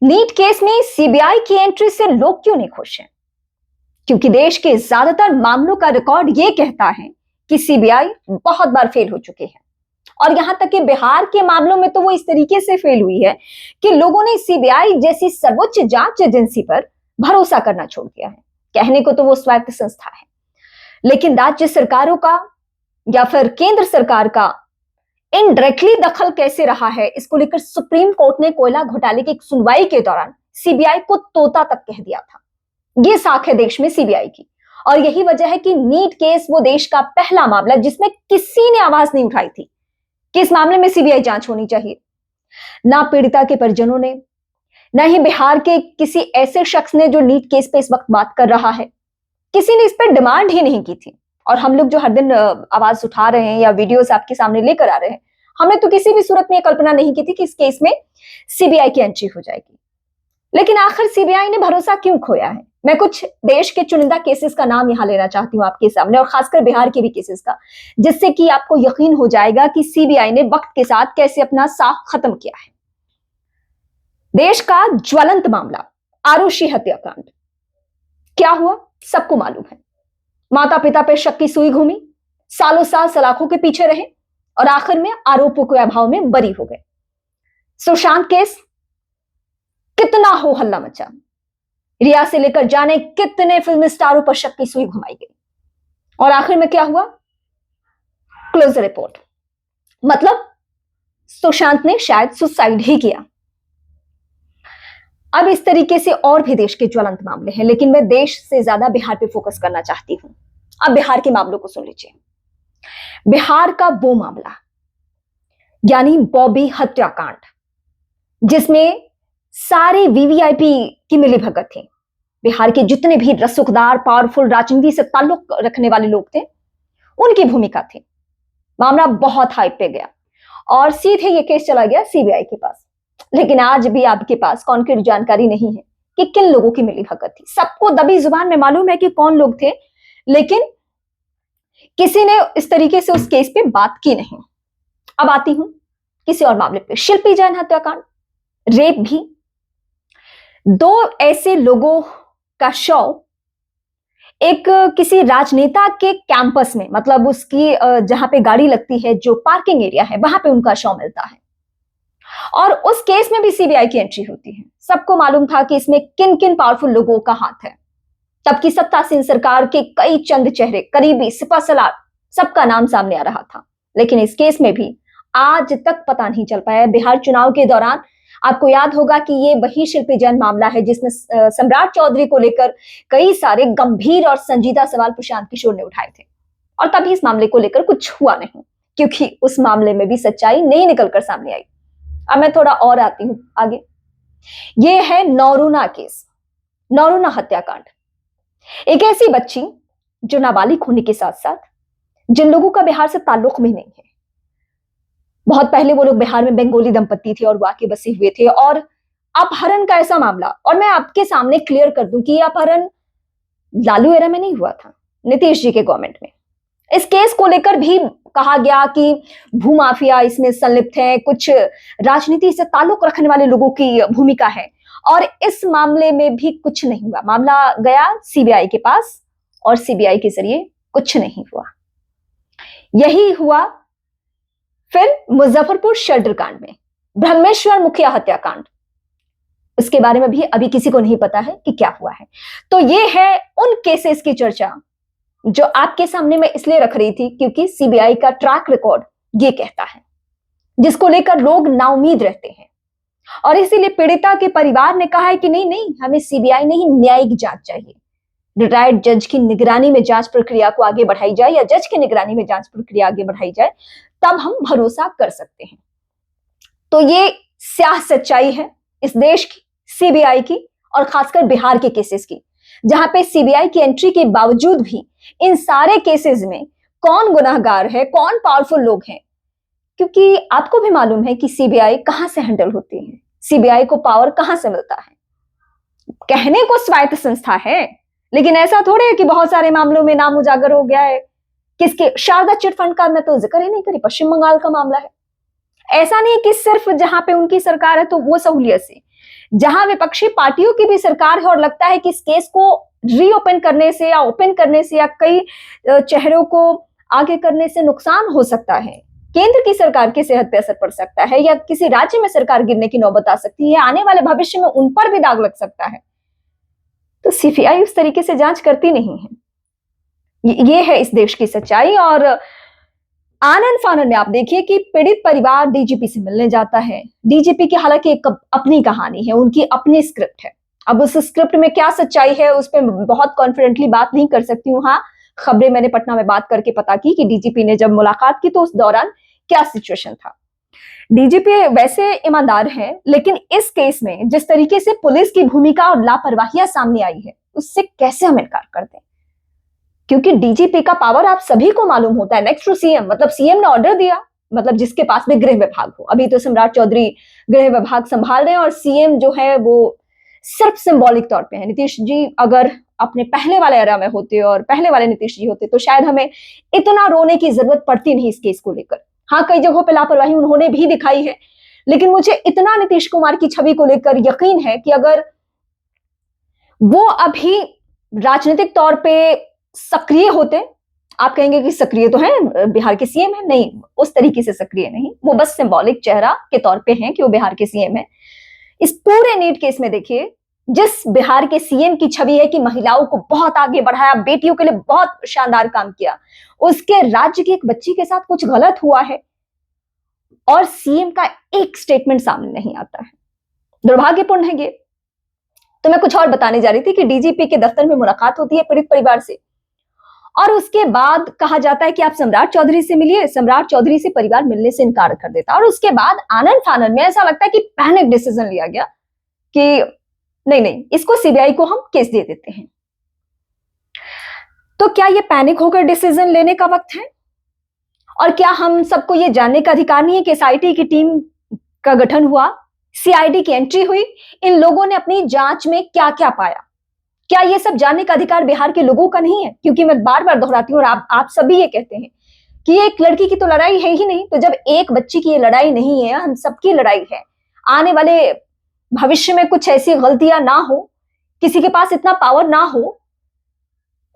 NEET case में CBI की entry से लोग क्यों नहीं खुश हैं? क्योंकि देश के ज्यादातर मामलों का रिकॉर्ड यह कहता है कि सीबीआई बहुत बार फेल हो चुके हैं। और यहां तक कि बिहार के मामलों में तो वो इस तरीके से फेल हुई है कि लोगों ने सीबीआई जैसी सर्वोच्च जांच एजेंसी पर भरोसा करना छोड़ दिया है। कहने को तो वो स्वायत्त संस्था है, लेकिन राज्य सरकारों का या फिर केंद्र सरकार का इनडायरेक्टली दखल कैसे रहा है, इसको लेकर सुप्रीम कोर्ट ने कोयला घोटाले की एक सुनवाई के दौरान सीबीआई को तोता तक कह दिया था। ये साख है देश में सीबीआई की, और यही वजह है कि नीट केस वो देश का पहला मामला जिसमें किसी ने आवाज नहीं उठाई थी कि इस मामले में सीबीआई जांच होनी चाहिए। ना पीड़िता के परिजनों ने, न ही बिहार के किसी ऐसे शख्स ने जो नीट केस पे इस वक्त बात कर रहा है, किसी ने इस पर डिमांड ही नहीं की थी। और हम लोग जो हर दिन आवाज उठा रहे हैं या वीडियोस आपके सामने लेकर आ रहे हैं, हमने तो किसी भी सूरत में यह कल्पना नहीं की थी कि इस केस में सीबीआई की एंट्री हो जाएगी। लेकिन आखिर सीबीआई ने भरोसा क्यों खोया है? मैं कुछ देश के चुनिंदा केसेस का नाम यहां लेना चाहती हूं आपके सामने, और खासकर बिहार के भी केसेस का, जिससे कि आपको यकीन हो जाएगा कि सीबीआई ने वक्त के साथ कैसे अपना साख खत्म किया है। देश का ज्वलंत मामला आरुषि हत्याकांड। क्या हुआ सबको मालूम है। माता पिता पे शक की सुई घूमी, सालों साल सलाखों के पीछे रहे और आखिर में आरोपों के अभाव में बरी हो गए। सुशांत केस, कितना हो हल्ला मचा। रिया से लेकर जाने कितने फिल्म स्टारों पर शक की सुई घुमाई गई, और आखिर में क्या हुआ? Closure report. मतलब सुशांत ने शायद सुसाइड ही किया। अब इस तरीके से और भी देश के ज्वलंत मामले हैं, लेकिन मैं देश से ज्यादा बिहार पे फोकस करना चाहती हूं। अब बिहार के मामलों को सुन लीजिए। बिहार का वो मामला यानी बॉबी हत्याकांड, जिसमें सारे वीवीआईपी की मिलीभगत थी। बिहार के जितने भी रसूखदार पावरफुल राजनीति से ताल्लुक रखने वाले लोग थे, उनकी भूमिका थी। मामला बहुत हाइप पे गया और सीधे ये केस चला गया सीबीआई के पास। लेकिन आज भी आपके पास कॉन्क्रीट जानकारी नहीं है कि किन लोगों की मिलीभगत थी। सबको दबी जुबान में मालूम है कि कौन लोग थे, लेकिन किसी ने इस तरीके से उस केस पे बात की नहीं। अब आती हूं किसी और मामले पे, शिल्पी जैन हत्याकांड, रेप भी। दो ऐसे लोगों का शव एक किसी राजनेता के कैंपस में, मतलब उसकी जहां पे गाड़ी लगती है, जो पार्किंग एरिया है, वहां पे उनका शव मिलता है। और उस केस में भी सीबीआई की एंट्री होती है। सबको मालूम था कि इसमें किन किन पावरफुल लोगों का हाथ है। तब की सत्तासीन सरकार के कई चंद चेहरे, करीबी, सिपहसालार, सबका नाम सामने आ रहा था। लेकिन इस केस में भी आज तक पता नहीं चल पाया। बिहार चुनाव के दौरान आपको याद होगा कि ये वही शिल्पी जैन मामला है जिसमें सम्राट चौधरी को लेकर कई सारे गंभीर और संजीदा सवाल प्रशांत किशोर ने उठाए थे, और तभी इस मामले को लेकर कुछ हुआ नहीं, क्योंकि उस मामले में भी सच्चाई नहीं निकलकर सामने आई। अब मैं थोड़ा और आती हूं आगे। ये है नौरूना केस, नौरूना हत्याकांड। एक ऐसी बच्ची जो नाबालिग होने के साथ साथ जिन लोगों का बिहार से ताल्लुक भी नहीं है। बहुत पहले वो लोग बिहार में बंगाली दंपत्ति थे और वो आके बसे हुए थे, और अपहरण का ऐसा मामला, और मैं आपके सामने क्लियर कर दूं कि यह अपहरण लालू एरा में नहीं हुआ था, नीतीश जी के गवर्नमेंट में। इस केस को लेकर भी कहा गया कि भूमाफिया इसमें संलिप्त है, कुछ राजनीति से ताल्लुक रखने वाले लोगों की भूमिका है, और इस मामले में भी कुछ नहीं हुआ। मामला गया सीबीआई के पास और सीबीआई के जरिए कुछ नहीं हुआ। यही हुआ फिर मुजफ्फरपुर शर्टर कांड में, ब्रह्मेश्वर मुखिया हत्याकांड। इसके बारे में भी अभी किसी को नहीं पता है कि क्या हुआ है। तो ये है उन केसेस की चर्चा जो आपके सामने मैं इसलिए रख रही थी क्योंकि सीबीआई का ट्रैक रिकॉर्ड ये कहता है, जिसको लेकर लोग नाउमीद रहते हैं। और इसीलिए पीड़िता के परिवार ने कहा है कि नहीं नहीं, हमें सीबीआई नहीं, न्यायिक जांच चाहिए। रिटायर्ड जज की निगरानी में जांच प्रक्रिया को आगे बढ़ाई जाए, या जज की निगरानी में जांच प्रक्रिया आगे बढ़ाई जाए, तब हम भरोसा कर सकते हैं। तो ये स्याह सच्चाई है इस देश की, सीबीआई की, और खासकर बिहार के केसेस की, जहां पे सीबीआई की एंट्री के बावजूद भी इन सारे केसेस में कौन गुनाहगार है, कौन पावरफुल लोग हैं। क्योंकि आपको भी मालूम है कि सीबीआई कहां से हैंडल होती है, सीबीआई को पावर कहां से मिलता है। कहने को स्वायत्त संस्था है, लेकिन ऐसा थोड़े है कि बहुत सारे मामलों में नाम उजागर हो गया है। किसके? शारदा चिटफंड का मैं तो जिक्र ही नहीं करी, पश्चिम बंगाल का मामला है। ऐसा नहीं कि सिर्फ जहां पे उनकी सरकार है तो वो सहूलियत से, जहां विपक्षी पार्टियों की भी सरकार है और लगता है कि इस केस को रीओपन करने से या ओपन करने से या कई चेहरों को आगे करने से नुकसान हो सकता है, केंद्र की सरकार की सेहत पे असर पड़ सकता है या किसी राज्य में सरकार गिरने की नौबत आ सकती है, आने वाले भविष्य में उन पर भी दाग लग सकता है। तो सीबीआई उस तरीके से जांच करती नहीं है। ये है इस देश की सच्चाई। और आनन फानन में आप देखिए कि पीड़ित परिवार डीजीपी से मिलने जाता है। डीजीपी की हालांकि एक अपनी कहानी है, उनकी अपनी स्क्रिप्ट है। अब उस स्क्रिप्ट में क्या सच्चाई है उस पर बहुत कॉन्फिडेंटली बात नहीं कर सकती हूँ। हाँ, खबरें मैंने पटना में बात करके पता की कि डीजीपी ने जब मुलाकात की तो उस दौरान क्या सिचुएशन था। डीजीपी वैसे ईमानदार है, लेकिन इस केस में जिस तरीके से पुलिस की भूमिका और लापरवाहियां सामने आई है उससे कैसे हम इनकार कर दें, क्योंकि डीजीपी का पावर आप सभी को मालूम होता है, नेक्स्ट टू सीएम। मतलब सीएम ने ऑर्डर दिया, मतलब जिसके पास में गृह विभाग हो। अभी तो सम्राट चौधरी गृह विभाग संभाल रहे हैं और सीएम जो है वो सिर्फ सिंबॉलिक तौर पे है। नीतीश जी अगर अपने पहले वाले एरा में होते और पहले वाले नीतीश जी होते तो शायद हमें इतना रोने की जरूरत पड़ती नहीं इस केस को लेकर। हाँ, कई जगहों पर लापरवाही उन्होंने भी दिखाई है, लेकिन मुझे इतना नीतीश कुमार की छवि को लेकर यकीन है कि अगर वो अभी राजनीतिक तौर पे सक्रिय होते, आप कहेंगे कि सक्रिय तो है, बिहार के सीएम है, नहीं उस तरीके से सक्रिय नहीं, वो बस सिंबॉलिक चेहरा के तौर पे हैं कि वो बिहार के सीएम है। इस पूरे नीट केस में देखिए जिस बिहार के सीएम की छवि है कि महिलाओं को बहुत आगे बढ़ाया, बेटियों के लिए बहुत शानदार काम किया, उसके राज्य की एक बच्ची के साथ कुछ गलत हुआ है और सीएम का एक स्टेटमेंट सामने नहीं आता है। दुर्भाग्यपूर्ण है ये। तो मैं कुछ और बताने जा रही थी कि डीजीपी के दफ्तर में मुलाकात होती है पीड़ित परिवार से और उसके बाद कहा जाता है कि आप सम्राट चौधरी से मिलिए। सम्राट चौधरी से परिवार मिलने से इनकार कर देता और उसके बाद आनन फानन में ऐसा लगता है कि पैनिक डिसीजन लिया गया कि नहीं, इसको सीबीआई को हम केस दे देते हैं। तो क्या ये पैनिक होकर डिसीजन लेने का वक्त है? और क्या हम सबको ये जानने का अधिकार नहीं है कि एसआईटी की टीम का गठन हुआ, सीआईडी की एंट्री हुई, इन लोगों ने अपनी जांच में क्या क्या पाया? क्या ये सब जानने का अधिकार बिहार के लोगों का नहीं है? क्योंकि मैं बार बार दोहराती हूँ और आप सभी ये कहते हैं कि ये एक लड़की की तो लड़ाई है ही नहीं। तो जब एक बच्ची की ये लड़ाई नहीं है, हम सबकी लड़ाई है। आने वाले भविष्य में कुछ ऐसी गलतियां ना हो, किसी के पास इतना पावर ना हो,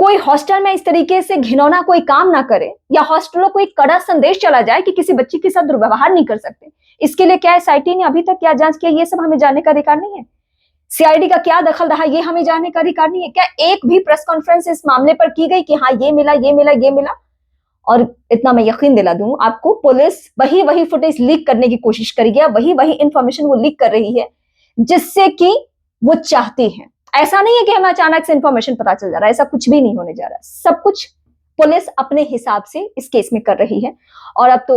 कोई हॉस्टल में इस तरीके से घिनौना कोई काम ना करे या हॉस्टलों को एक कड़ा संदेश चला जाए कि किसी बच्ची के साथ दुर्व्यवहार नहीं कर सकते। इसके लिए क्या एसआईटी ने अभी तक क्या जांच किया, ये सब हमें जानने का अधिकार नहीं है। सीआईडी का क्या दखल रहा, ये हमें जानने का अधिकार नहीं है। क्या एक भी प्रेस कॉन्फ्रेंस इस मामले पर की गई कि हाँ ये मिला, ये मिला, ये मिला? और इतना मैं यकीन दिला दूं आपको, पुलिस वही फुटेज लीक करने की कोशिश करेगी, वही इंफॉर्मेशन वो लीक कर रही है जिससे कि वो चाहती है। ऐसा नहीं है कि हमें अचानक से इंफॉर्मेशन पता चल जा रहा है, ऐसा कुछ भी नहीं होने जा रहा। सब कुछ पुलिस अपने हिसाब से इस केस में कर रही है और अब तो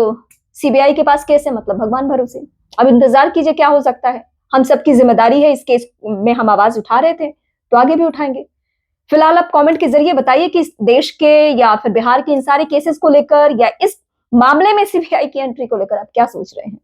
सीबीआई के पास केस है, मतलब भगवान भरोसे। अब इंतजार कीजिए क्या हो सकता है। हम सबकी जिम्मेदारी है, इस केस में हम आवाज उठा रहे थे तो आगे भी उठाएंगे। फिलहाल आप कमेंट के जरिए बताइए कि देश के या फिर बिहार के इन सारे केसेस को लेकर या इस मामले में सीबीआई की एंट्री को लेकर आप क्या सोच रहे हैं।